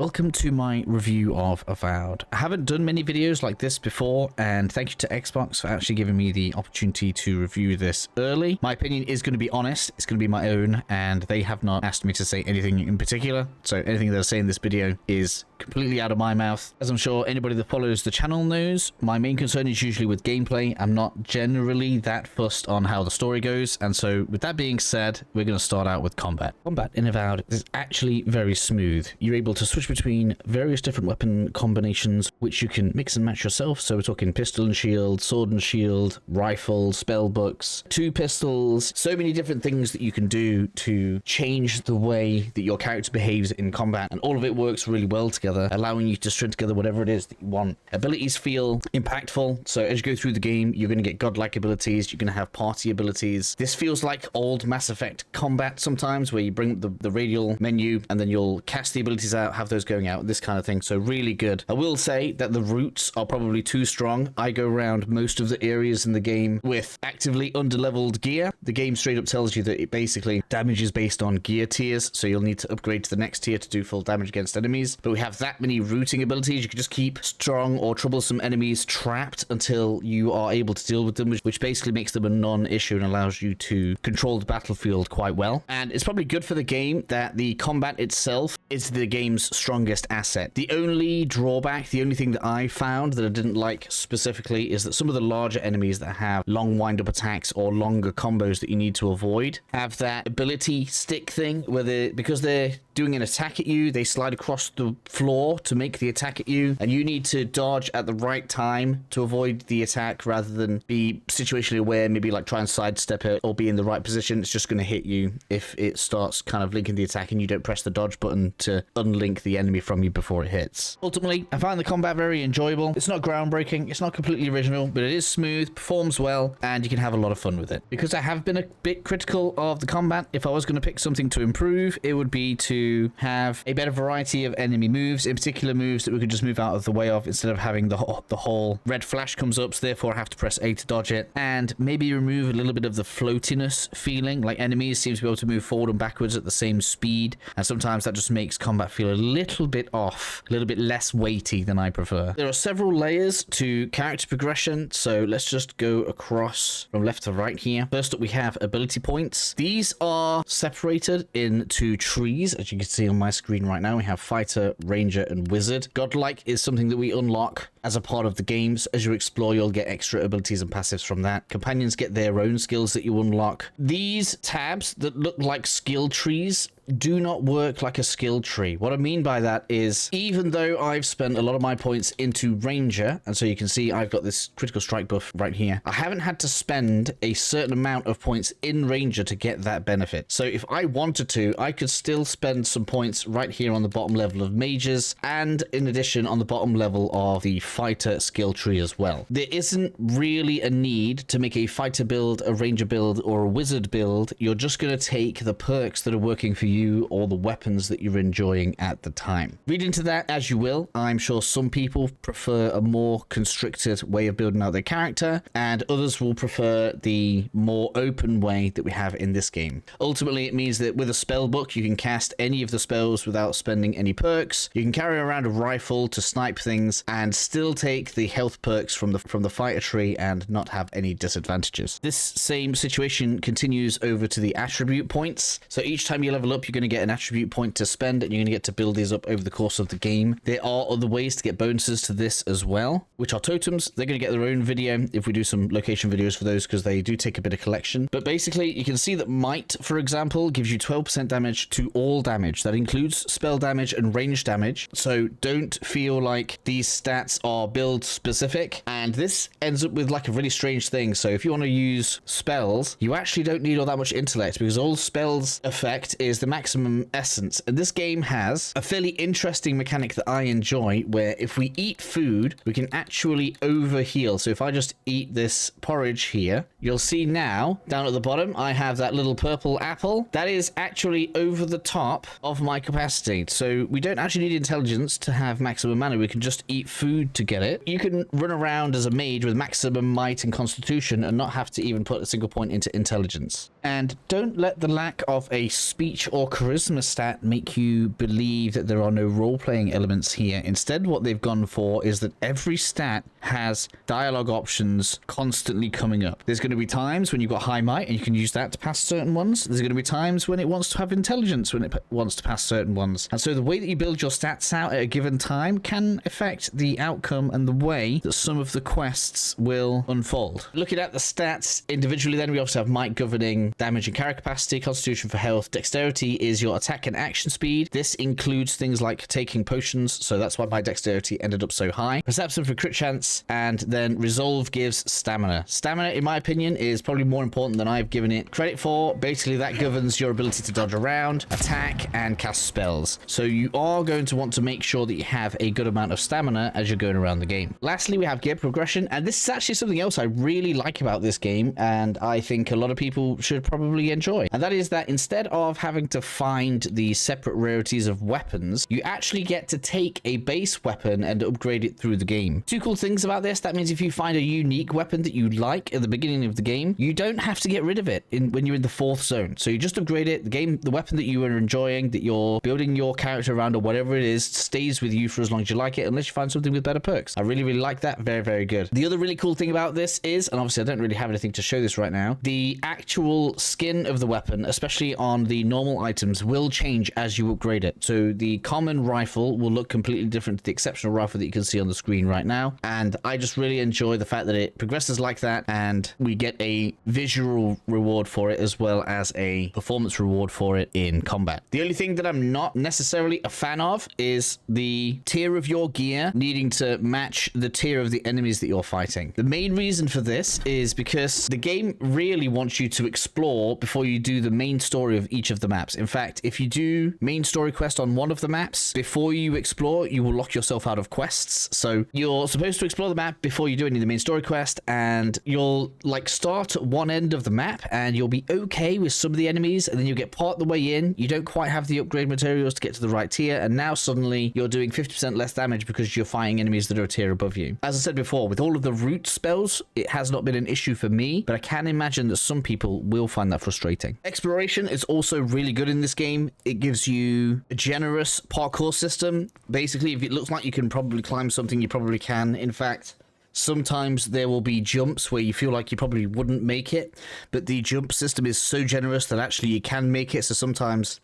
Welcome to my review of Avowed. I haven't done many videos like this before, and thank you to Xbox for actually giving me the opportunity to review this early. My opinion is going to be honest, it's going to be my own, and they have not asked me to say anything in particular, so anything that I say in this video is completely out of my mouth. As I'm sure anybody that follows the channel knows, my main concern is usually with gameplay. I'm not generally that fussed on how the story goes, and so with that being said, we're going to start out with combat. Combat in Avowed is actually very smooth. You're able to switch between various different weapon combinations, which you can mix and match yourself. So we're talking pistol and shield, sword and shield, rifle, spell books, two pistols, so many different things that you can do to change the way that your character behaves in combat, and all of it works really well together, allowing you to string together whatever it is that you want. Abilities feel impactful, so as you go through the game, you're going to get godlike abilities, you're going to have party abilities. This feels like old Mass Effect combat sometimes, where you bring the radial menu and then you'll cast the abilities out, have those going out, this kind of thing. So really good. I will say that the roots are probably too strong. I go around most of the areas in the game with actively underleveled gear. The game straight up tells you that it basically damage is based on gear tiers, so you'll need to upgrade to the next tier to do full damage against enemies. But we have that many rooting abilities. You can just keep strong or troublesome enemies trapped until you are able to deal with them, which basically makes them a non-issue and allows you to control the battlefield quite well. And it's probably good for the game that the combat itself is the game's strongest asset. The only drawback, the only thing that I found that I didn't like specifically, is that some of the larger enemies that have long wind-up attacks or longer combos that you need to avoid have that ability stick thing where because they're doing an attack at you, they slide across the floor to make the attack at you, and you need to dodge at the right time to avoid the attack rather than be situationally aware, maybe like try and sidestep it or be in the right position. It's just going to hit you if it starts kind of linking the attack and you don't press the dodge button to unlink the enemy from you before it hits. Ultimately, I find the combat very enjoyable. It's not groundbreaking, it's not completely original, but it is smooth, performs well, and you can have a lot of fun with it. Because I have been a bit critical of the combat, if I was going to pick something to improve, it would be to have a better variety of enemy moves, in particular moves that we could just move out of the way of instead of having the whole red flash comes up, so therefore I have to press A to dodge it, and maybe remove a little bit of the floatiness feeling, like enemies seem to be able to move forward and backwards at the same speed, and sometimes that just makes combat feel a little bit off, a little bit less weighty than I prefer. There are several layers to character progression, so let's just go across from left to right here. First up, we have ability points. These are separated into trees, as you can see on my screen right now. We have fighter, ranger, and wizard. Godlike is something that we unlock as a part of the games. As you explore, you'll get extra abilities and passives from that. Companions get their own skills that you unlock. These tabs that look like skill trees do not work like a skill tree. What I mean by that is, even though I've spent a lot of my points into ranger, and so you can see I've got this critical strike buff right here, I haven't had to spend a certain amount of points in ranger to get that benefit. So if I wanted to, I could still spend some points right here on the bottom level of mages, and in addition on the bottom level of the fighter skill tree as well. There isn't really a need to make a fighter build, a ranger build, or a wizard build. You're just going to take the perks that are working for you or the weapons that you're enjoying at the time. Read into that as you will. I'm sure some people prefer a more constricted way of building out their character, and others will prefer the more open way that we have in this game. Ultimately, it means that with a spell book, you can cast any of the spells without spending any perks. You can carry around a rifle to snipe things and still take the health perks from the fighter tree and not have any disadvantages. This same situation continues over to the attribute points. So each time you level up, you're going to get an attribute point to spend, and you're going to get to build these up over the course of the game. There are other ways to get bonuses to this as well, which are totems. They're going to get their own video if we do some location videos for those, because they do take a bit of collection. But basically, you can see that might, for example, gives you 12% damage to all damage. That includes spell damage and range damage. So don't feel like these stats are build specific, and this ends up with like a really strange thing. So if you want to use spells, you actually don't need all that much intellect, because all spells effect is the maximum essence. And this game has a fairly interesting mechanic that I enjoy, where if we eat food, we can actually overheal. So if I just eat this porridge here, you'll see now down at the bottom I have that little purple apple. That is actually over the top of my capacity. So we don't actually need intelligence to have maximum mana. We can just eat food to to get it. You can run around as a mage with maximum might and constitution and not have to even put a single point into intelligence. And don't let the lack of a speech or charisma stat make you believe that there are no role-playing elements here. Instead, what they've gone for is that every stat has dialogue options constantly coming up. There's going to be times when you've got high might and you can use that to pass certain ones. There's going to be times when it wants to have intelligence when it wants to pass certain ones. And so the way that you build your stats out at a given time can affect the outcome and the way that some of the quests will unfold. Looking at the stats individually, then we also have might governing damage and carry capacity, constitution for health, dexterity is your attack and action speed. This includes things like taking potions, so that's why my dexterity ended up so high. Perception for crit chance, and then resolve gives stamina. Stamina, in my opinion, is probably more important than I've given it credit for. Basically, that governs your ability to dodge around, attack, and cast spells. So you are going to want to make sure that you have a good amount of stamina as you're going around the game. Lastly, we have gear progression, and this is actually something else I really like about this game, and I think a lot of people should probably enjoy. And that is that instead of having to find the separate rarities of weapons, you actually get to take a base weapon and upgrade it through the game. Two cool things about this. That means if you find a unique weapon that you like at the beginning of the game, you don't have to get rid of it when you're in the 4th zone. So you just upgrade it. The weapon that you are enjoying, that you're building your character around or whatever it is, stays with you for as long as you like it, unless you find something with better perks. I really, really like that. Very, very good. The other really cool thing about this is, and obviously I don't really have anything to show this right now, the actual skin of the weapon, especially on the normal items, will change as you upgrade it. So the common rifle will look completely different to the exceptional rifle that you can see on the screen right now. And I just really enjoy the fact that it progresses like that, and we get a visual reward for it as well as a performance reward for it in combat. The only thing that I'm not necessarily a fan of is the tier of your gear needing to match the tier of the enemies that you're fighting. The main reason for this is because the game really wants you to explore before you do the main story of each of the maps. In fact, if you do main story quest on one of the maps, before you explore, you will lock yourself out of quests. So you're supposed to explore the map before you do any of the main story quest, and you'll like start at one end of the map and you'll be okay with some of the enemies, and then you get part the way in, you don't quite have the upgrade materials to get to the right tier, and now suddenly you're doing 50% less damage because you're fighting enemies that are a tier above you. As I said before, with all of the root spells, it has not been an issue for me, but I can imagine that some people will find that frustrating. Exploration is also really good in this game. It gives you a generous parkour system. Basically, if it looks like you can probably climb something, you probably can. In fact, sometimes there will be jumps where you feel like you probably wouldn't make it, but the jump system is so generous that actually you can make it. So sometimes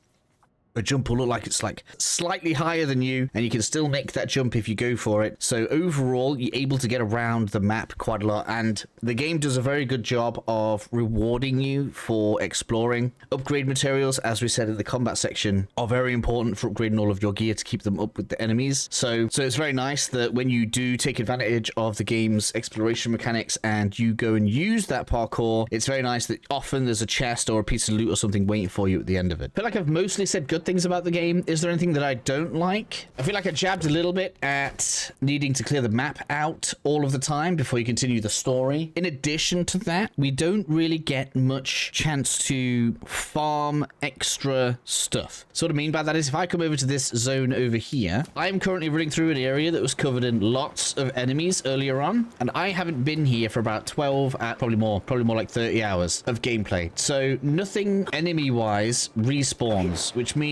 a jump will look like it's like slightly higher than you, and you can still make that jump if you go for it. So overall, you're able to get around the map quite a lot, and the game does a very good job of rewarding you for exploring. Upgrade materials, as we said in the combat section, are very important for upgrading all of your gear to keep them up with the enemies. So it's very nice that when you do take advantage of the game's exploration mechanics and you go and use that parkour, it's very nice that often there's a chest or a piece of loot or something waiting for you at the end of it. I feel like I've mostly said good things about the game. Is there anything that I don't like? I feel like I jabbed a little bit at needing to clear the map out all of the time before you continue the story. In addition to that, we don't really get much chance to farm extra stuff. So what I mean by that is if I come over to this zone over here, I'm currently running through an area that was covered in lots of enemies earlier on, and I haven't been here for about 12, probably more like 30 hours of gameplay. So nothing enemy-wise respawns, which means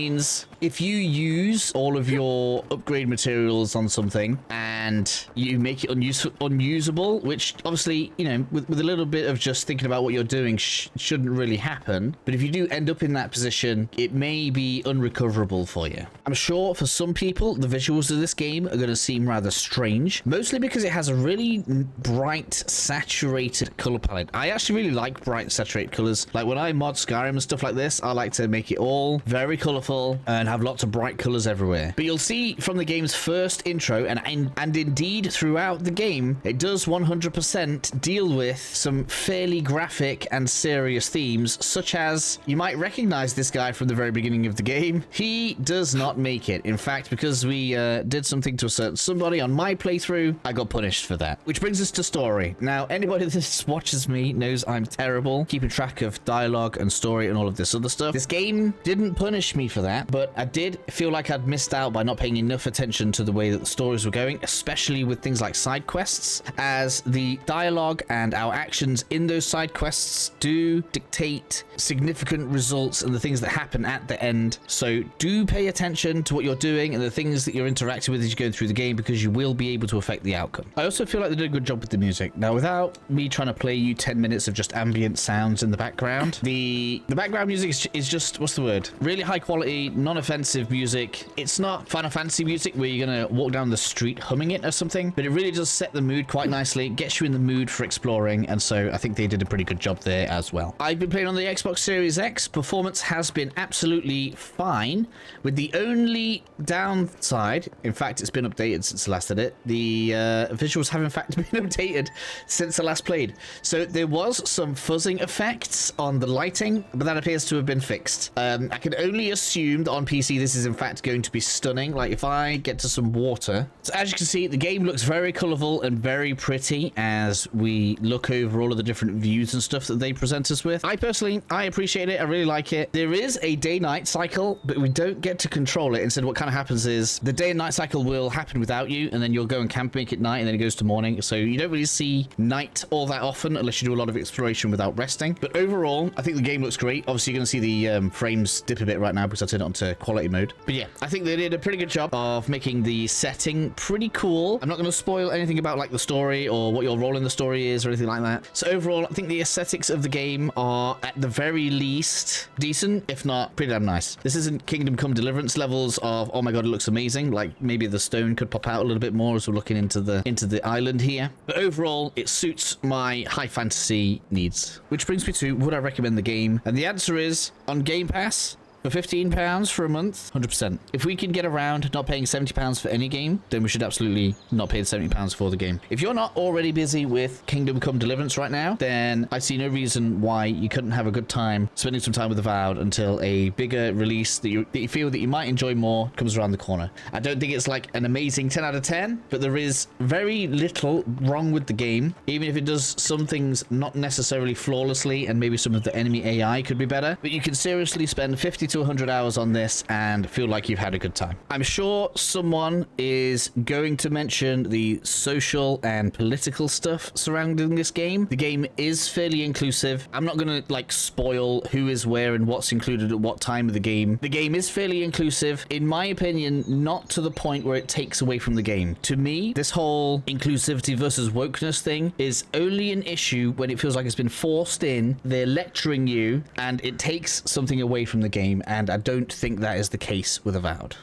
if you use all of your upgrade materials on something and you make it unusable, which obviously, you know, with a little bit of just thinking about what you're doing shouldn't really happen, but if you do end up in that position, it may be unrecoverable for you. I'm sure for some people, the visuals of this game are going to seem rather strange, mostly because it has a really bright, saturated color palette. I actually really like bright, saturated colors. Like when I mod Skyrim and stuff like this, I like to make it all very colorful and have lots of bright colors everywhere. But you'll see from the game's first intro, and indeed throughout the game, it does 100% deal with some fairly graphic and serious themes, such as you might recognize this guy from the very beginning of the game. He does not make it. In fact, because we did something to a certain somebody on my playthrough, I got punished for that. Which brings us to story. Now, anybody that watches me knows I'm terrible keeping track of dialogue and story and all of this other stuff. This game didn't punish me for for that, but I did feel like I'd missed out by not paying enough attention to the way that the stories were going, especially with things like side quests, as the dialogue and our actions in those side quests do dictate significant results and the things that happen at the end. So do pay attention to what you're doing and the things that you're interacting with as you go through the game, because you will be able to affect the outcome. I also feel like they did a good job with the music. Now, without me trying to play you 10 minutes of just ambient sounds in the background, the background music is just, what's the word? Really high quality, non-offensive music. It's not Final Fantasy music where you're gonna walk down the street humming it or something, but it really does set the mood quite nicely, gets you in the mood for exploring, and so I think they did a pretty good job there as well. I've been playing on the Xbox Series X. Performance has been absolutely fine, with the only downside, in fact, it's been updated since I last did it. The visuals have in fact been updated since I last played. So there was some fuzzing effects on the lighting, but that appears to have been fixed. I can only assume that on PC this is in fact going to be stunning. Like if I get to some water, so as you can see, the game looks very colorful and very pretty as we look over all of the different views and stuff that they present us with. I appreciate it. I really like it. There is a day-night cycle, but we don't get to control it. Instead, what kind of happens is the day and night cycle will happen without you, and then you'll go and camping at night, and then it goes to morning. So you don't really see night all that often unless you do a lot of exploration without resting. But overall, I think the game looks great. Obviously, you're going to see the frames dip a bit right now because I turned it onto quality mode. But yeah, I think they did a pretty good job of making the setting pretty cool. I'm not going to spoil anything about like the story or what your role in the story is or anything like that. So overall, I think the aesthetics of the game are at the very least decent, if not pretty damn nice. This isn't Kingdom Come Deliverance levels of, oh my god, it looks amazing. Like maybe the stone could pop out a little bit more as we're looking into the island here. But overall, it suits my high fantasy needs. Which brings me to, would I recommend the game? And the answer is, on Game Pass, for £15 for a month, 100%. If we can get around not paying £70 for any game, then we should absolutely not pay the £70 for the game. If you're not already busy with Kingdom Come Deliverance right now, then I see no reason why you couldn't have a good time spending some time with Avowed until a bigger release that you feel that you might enjoy more comes around the corner. I don't think it's like an amazing 10 out of 10, but there is very little wrong with the game, even if it does some things not necessarily flawlessly, and maybe some of the enemy AI could be better. But you can seriously spend 50 to 100 hours on this and feel like you've had a good time. I'm sure someone is going to mention the social and political stuff surrounding this game. The game is fairly inclusive. I'm not going to like spoil who is where and what's included at what time of the game. The game is fairly inclusive, in my opinion, not to the point where it takes away from the game. To me, this whole inclusivity versus wokeness thing is only an issue when it feels like it's been forced in, they're lecturing you, and it takes something away from the game. And I don't think that is the case with Avowed.